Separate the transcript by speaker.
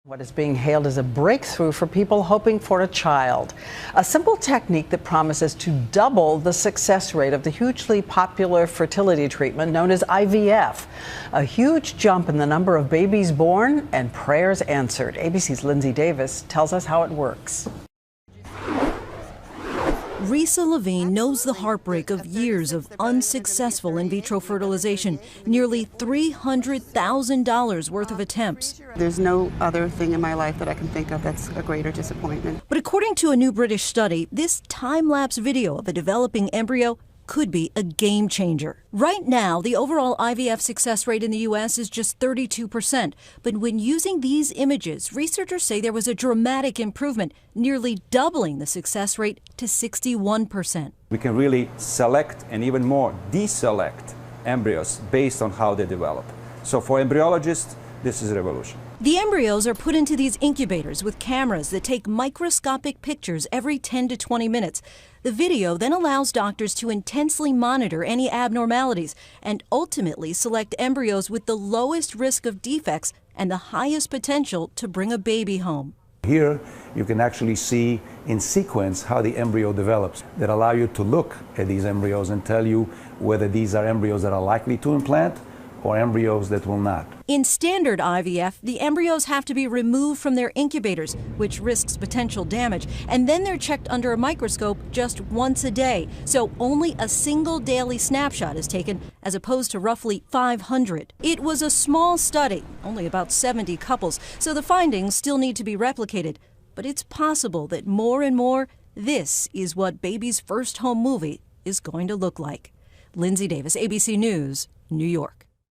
Speaker 1: What is being hailed as a breakthrough for people hoping for a child. A simple technique that promises to double the success rate of the hugely popular fertility treatment known as IVF. A huge jump in the number of babies born and prayers answered. ABC's Lindsay Davis tells us how it works.
Speaker 2: Risa Levine knows the heartbreak of years of unsuccessful in vitro fertilization, nearly $300,000 worth of attempts.
Speaker 3: There's no other thing in my life that I can think of that's a greater disappointment.
Speaker 2: But according to a new British study, this time-lapse video of a developing embryo could be a game changer. Right now, the overall IVF success rate in the U.S. is just 32%. But when using these images, researchers say there was a dramatic improvement, nearly doubling the success rate to 61%.
Speaker 4: We can really select and even more deselect embryos based on how they develop. So for embryologists, this is a revolution.
Speaker 2: The embryos are put into these incubators with cameras that take microscopic pictures every 10 to 20 minutes. The video then allows doctors to intensely monitor any abnormalities and ultimately select embryos with the lowest risk of defects and the highest potential to bring a baby home.
Speaker 4: Here you can actually see in sequence how the embryo develops that allow you to look at these embryos and tell you whether these are embryos that are likely to implant or embryos that will not.
Speaker 2: In standard IVF, the embryos have to be removed from their incubators, which risks potential damage, and then they're checked under a microscope just once a day. So only a single daily snapshot is taken, as opposed to roughly 500. It was a small study, only about 70 couples, so the findings still need to be replicated. But it's possible that more and more, this is what baby's first home movie is going to look like. Lindsay Davis, ABC News, New York.